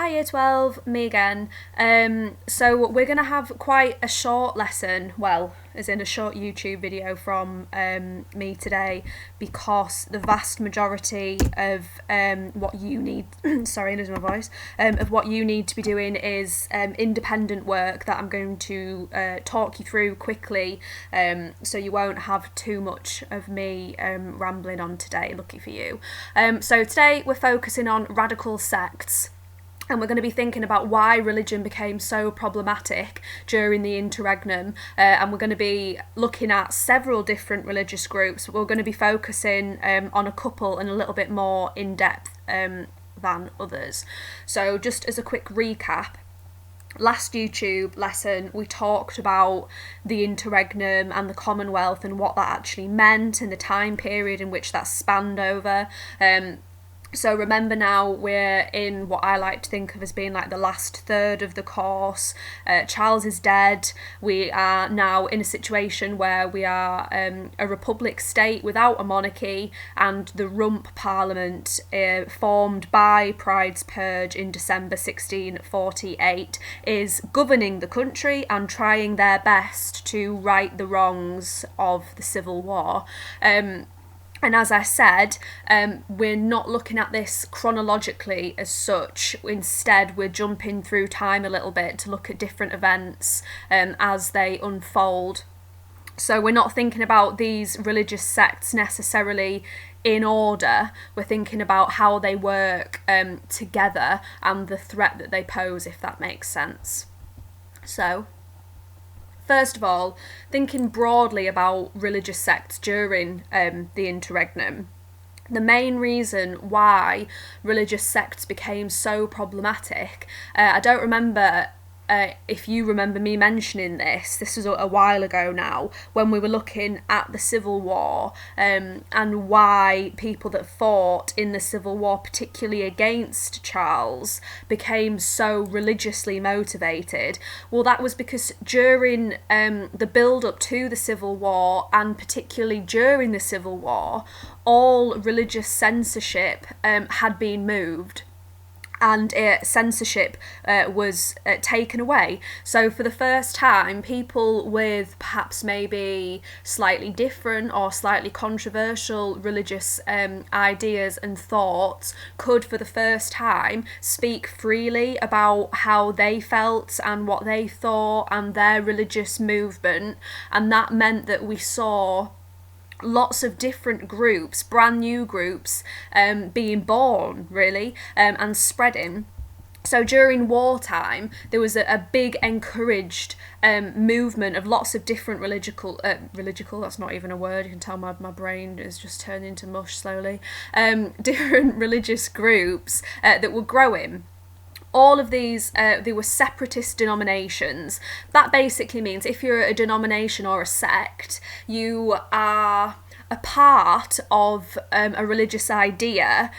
Hi Year 12, me again. So we're going to have quite a short lesson, well, as in a short YouTube video from me today, because the vast majority of what you need, sorry, losing my voice, of what you need to be doing is independent work that I'm going to talk you through quickly, so you won't have too much of me rambling on today, lucky for you. So today we're focusing on radical sects. And we're going to be thinking about why religion became so problematic during the interregnum. And we're going to be looking at several different religious groups. We're going to be focusing on a couple and a little bit more in depth than others. So just as a quick recap, last YouTube lesson we talked about the interregnum and the Commonwealth and what that actually meant and the time period in which that spanned over. So remember now we're in what I like to think of as being like the last third of the course. Charles is dead. We are now in a situation where we are a republic state without a monarchy, and the Rump Parliament formed by Pride's Purge in December 1648 is governing the country and trying their best to right the wrongs of the Civil War. And as I said, we're not looking at this chronologically as such. Instead, we're jumping through time a little bit to look at different events as they unfold. So we're not thinking about these religious sects necessarily in order. We're thinking about how they work together and the threat that they pose, if that makes sense. So, first of all, thinking broadly about religious sects during the interregnum, the main reason why religious sects became so problematic, I don't remember if you remember me mentioning this was a while ago now, when we were looking at the Civil War and why people that fought in the Civil War, particularly against Charles, became so religiously motivated. Well, that was because during the build-up to the Civil War, and particularly during the Civil War, all religious censorship had been moved. And censorship was taken away. So for the first time, people with perhaps maybe slightly different or slightly controversial religious ideas and thoughts could for the first time speak freely about how they felt and what they thought and their religious movement. And that meant that we saw lots of different groups, brand new groups, being born, really, and spreading. So during wartime, there was a big encouraged movement of lots of different religical, that's not even a word, you can tell my brain is just turning into mush slowly, different religious groups that were growing. All of these, they were separatist denominations. That basically means if you're a denomination or a sect, you are a part of a religious idea,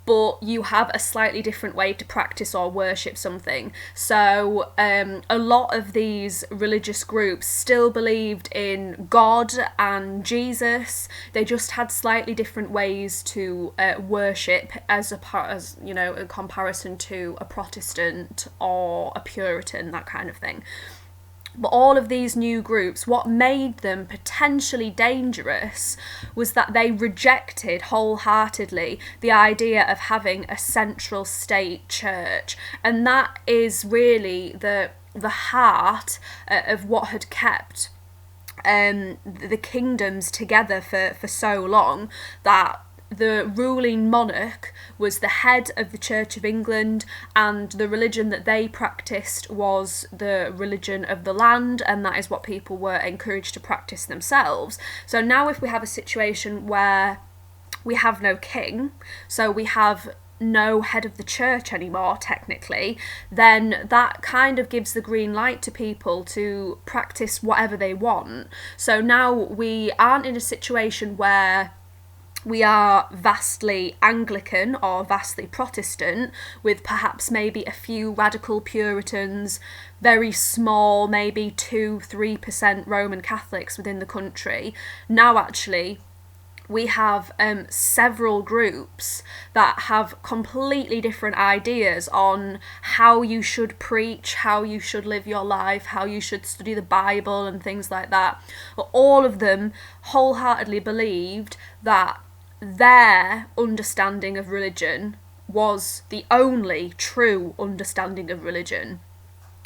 but you have a slightly different way to practice or worship something. So a lot of these religious groups still believed in God and Jesus. They just had slightly different ways to worship as you know, in comparison to a Protestant or a Puritan, that kind of thing. But all of these new groups, what made them potentially dangerous was that they rejected wholeheartedly the idea of having a central state church. And that is really the heart of what had kept the kingdoms together for so long, that the ruling monarch was the head of the Church of England, and the religion that they practiced was the religion of the land, and that is what people were encouraged to practice themselves. So now if we have a situation where we have no king, so we have no head of the church anymore technically, then that kind of gives the green light to people to practice whatever they want. So now we aren't in a situation where we are vastly Anglican or vastly Protestant, with perhaps maybe a few radical Puritans, very small, maybe 2-3% Roman Catholics within the country. Now actually we have several groups that have completely different ideas on how you should preach, how you should live your life, how you should study the Bible and things like that. But all of them wholeheartedly believed that their understanding of religion was the only true understanding of religion.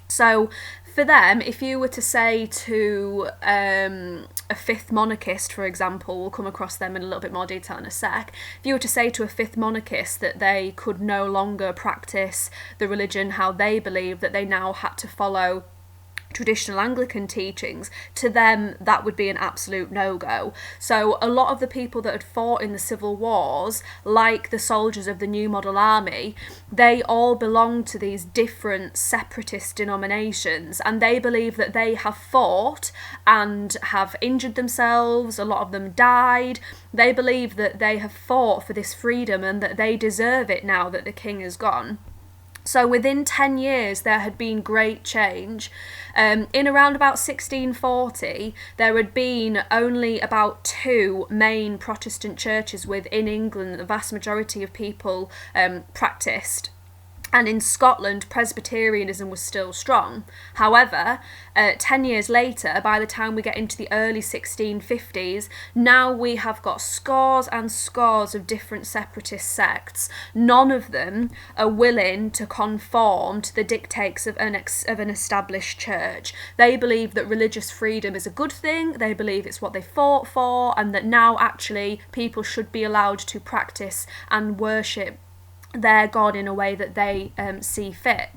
So for them, if you were to say to a fifth monarchist, for example, we'll come across them in a little bit more detail in a sec, if you were to say to a fifth monarchist that they could no longer practice the religion how they believe, that they now had to follow traditional Anglican teachings, to them that would be an absolute no-go. So a lot of the people that had fought in the civil wars, like the soldiers of the New Model Army, they all belonged to these different separatist denominations, and they believe that they have fought and have injured themselves. A lot of them died. They believe that they have fought for this freedom and that they deserve it now that the king is gone. So within 10 years, there had been great change. In around about 1640, there had been only about 2 main Protestant churches within England that the vast majority of people practised. And in Scotland, Presbyterianism was still strong. However, 10 years later, by the time we get into the early 1650s, now we have got scores and scores of different separatist sects. None of them are willing to conform to the dictates of an established church. They believe that religious freedom is a good thing, they believe it's what they fought for, and that now actually people should be allowed to practice and worship their God in a way that they see fit.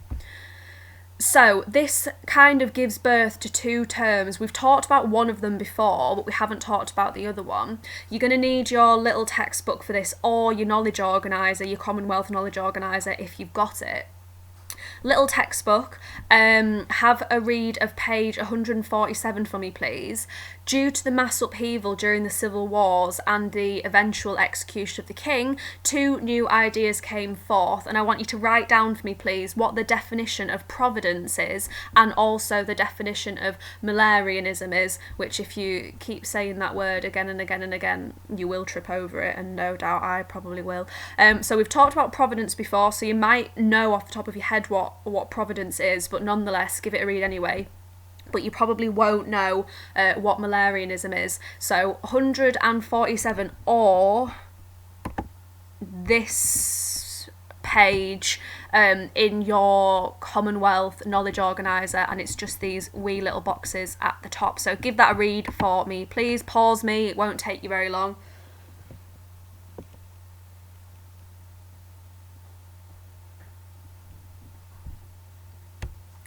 So this kind of gives birth to 2 terms. We've talked about one of them before, but we haven't talked about the other one. You're going to need your little textbook for this, or your knowledge organiser, your Commonwealth knowledge organiser if you've got it. Little textbook, have a read of page 147 for me, please. Due to the mass upheaval during the civil wars and the eventual execution of the king, 2 new ideas came forth, and I want you to write down for me, please, what the definition of providence is, and also the definition of Milarianism is, which if you keep saying that word again and again and again, you will trip over it, and no doubt I probably will. So we've talked about providence before, so you might know off the top of your head what providence is, but nonetheless give it a read anyway. But you probably won't know what Milarianism is. So 147, or this page in your Commonwealth knowledge organiser, and it's just these wee little boxes at the top. So give that a read for me, please. Pause me, it won't take you very long.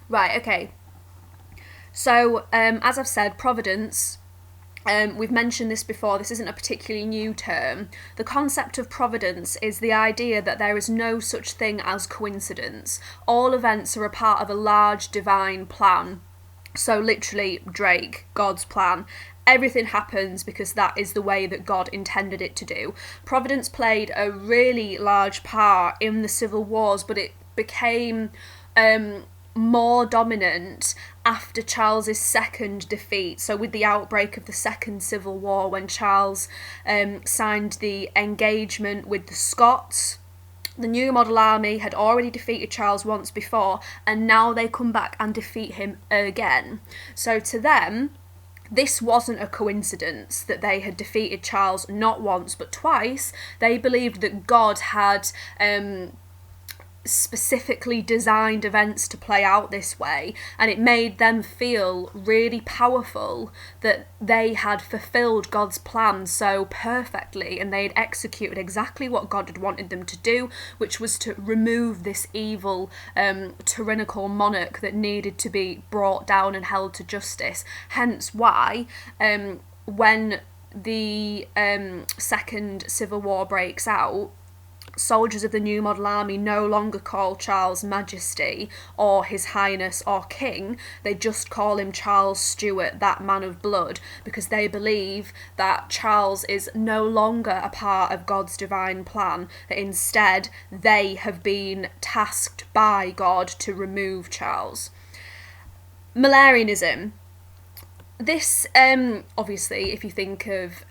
Right, okay. So, as I've said, providence, we've mentioned this before, this isn't a particularly new term. The concept of providence is the idea that there is no such thing as coincidence. All events are a part of a large divine plan. So literally, Drake, God's plan. Everything happens because that is the way that God intended it to do. Providence played a really large part in the civil wars, but it became more dominant after Charles's second defeat. So with the outbreak of the Second Civil War, when Charles signed the engagement with the Scots, the New Model Army had already defeated Charles once before, and now they come back and defeat him again. So to them, this wasn't a coincidence that they had defeated Charles not once but twice. They believed that God had specifically designed events to play out this way, and it made them feel really powerful that they had fulfilled God's plan so perfectly, and they'd executed exactly what God had wanted them to do, which was to remove this evil tyrannical monarch that needed to be brought down and held to justice. Hence why when the Second Civil War breaks out, soldiers of the New Model Army no longer call Charles Majesty or His Highness or King. They just call him Charles Stuart, that man of blood, because they believe that Charles is no longer a part of God's divine plan, that instead they have been tasked by God to remove Charles. Milarianism. This, obviously, if you think of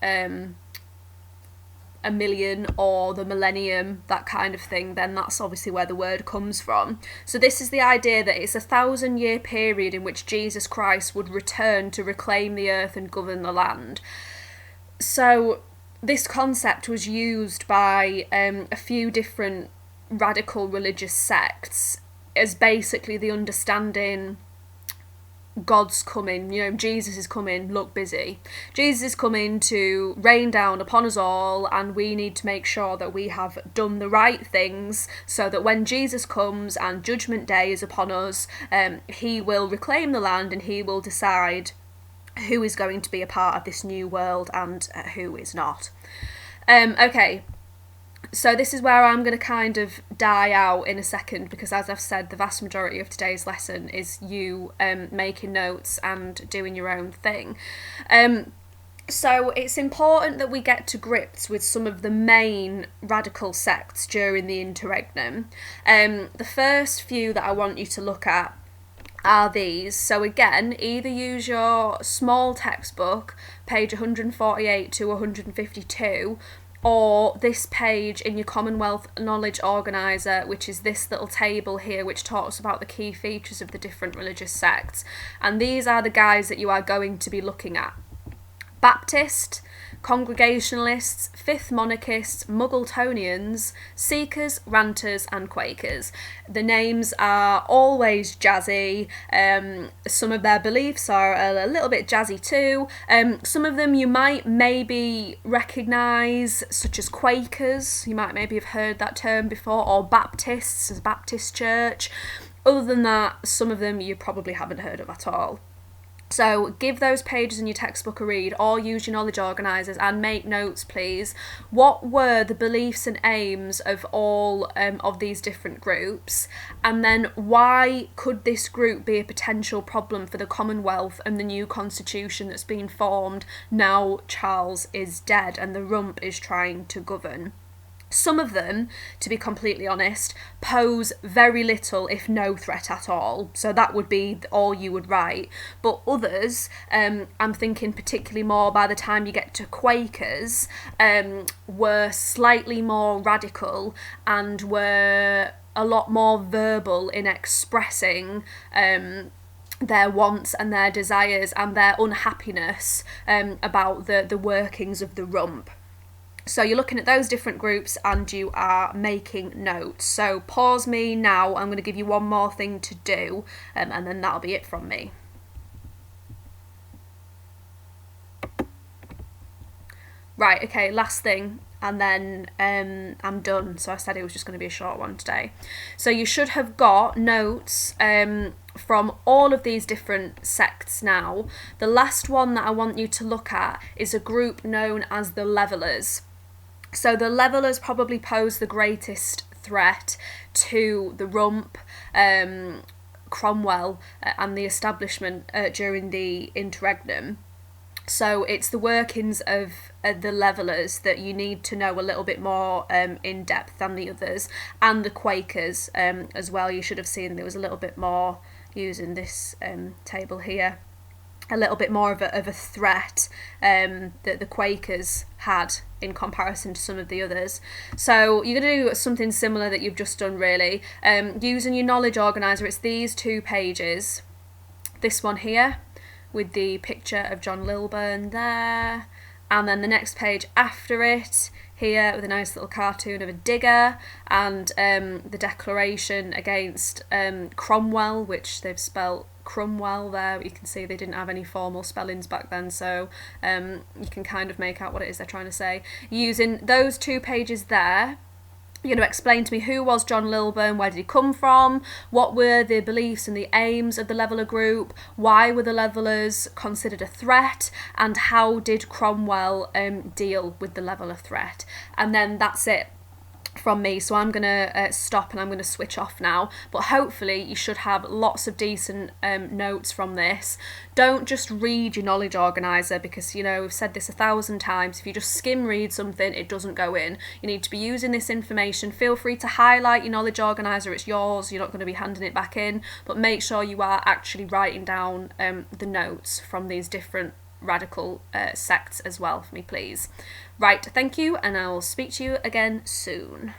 a million or the millennium, that kind of thing, then that's obviously where the word comes from. So this is the idea that it's a 1,000-year period in which Jesus Christ would return to reclaim the earth and govern the land. So this concept was used by a few different radical religious sects as basically the understanding God's coming, Jesus is coming, look busy. Jesus is coming to rain down upon us all, and we need to make sure that we have done the right things so that when Jesus comes and Judgment Day is upon us, he will reclaim the land and he will decide who is going to be a part of this new world and who is not. Okay. So this is where I'm going to kind of die out in a second, because as I've said, the vast majority of today's lesson is you making notes and doing your own thing. So it's important that we get to grips with some of the main radical sects during the interregnum. The first few that I want you to look at are these. So again, either use your small textbook, page 148 to 152, or this page in your Commonwealth Knowledge Organiser, which is this little table here which talks about the key features of the different religious sects. And these are the guys that you are going to be looking at. Baptist, Congregationalists, Fifth Monarchists, Muggletonians, Seekers, Ranters and Quakers. The names are always jazzy. Some of their beliefs are a little bit jazzy too. Some of them you might maybe recognise, such as Quakers. You might maybe have heard that term before, or Baptists, as Baptist Church. Other than that, some of them you probably haven't heard of at all. So give those pages in your textbook a read, or use your knowledge organisers and make notes, please. What were the beliefs and aims of all of these different groups? And then why could this group be a potential problem for the Commonwealth and the new constitution that's been formed now Charles is dead and the rump is trying to govern? Some of them, to be completely honest, pose very little, if no threat at all. So that would be all you would write. But others, I'm thinking particularly more by the time you get to Quakers, were slightly more radical and were a lot more verbal in expressing their wants and their desires and their unhappiness about the workings of the rump. So you're looking at those different groups and you are making notes. So pause me now, I'm going to give you one more thing to do, and then that'll be it from me. Right, okay, last thing, and then I'm done. So I said it was just going to be a short one today. So you should have got notes from all of these different sects now. The last one that I want you to look at is a group known as the Levellers. So the Levellers probably pose the greatest threat to the rump, Cromwell and the establishment during the interregnum. So it's the workings of the Levellers that you need to know a little bit more in depth than the others, and the Quakers as well. You should have seen there was a little bit more using this table here. A little bit more of a threat that the Quakers had in comparison to some of the others. So you're going to do something similar that you've just done really. Using your knowledge organiser, it's these two pages. This one here with the picture of John Lilburn there, and then the next page after it here with a nice little cartoon of a digger and the declaration against Cromwell, which they've spelt Cromwell there. You can see they didn't have any formal spellings back then, so you can kind of make out what it is they're trying to say. Using those two pages there, you're going to explain to me who was John Lilburn, where did he come from, what were the beliefs and the aims of the Leveller group, why were the Levellers considered a threat, and how did Cromwell deal with the Leveller threat. And then that's it from me. So I'm going to stop and I'm going to switch off now, but hopefully you should have lots of decent notes from this. Don't just read your knowledge organiser, because we've said this 1,000 times, if you just skim read something it doesn't go in. You need to be using this information. Feel free to highlight your knowledge organiser, it's yours, you're not going to be handing it back in, but make sure you are actually writing down the notes from these different radical sects as well for me, please. Right, thank you, and I will speak to you again soon.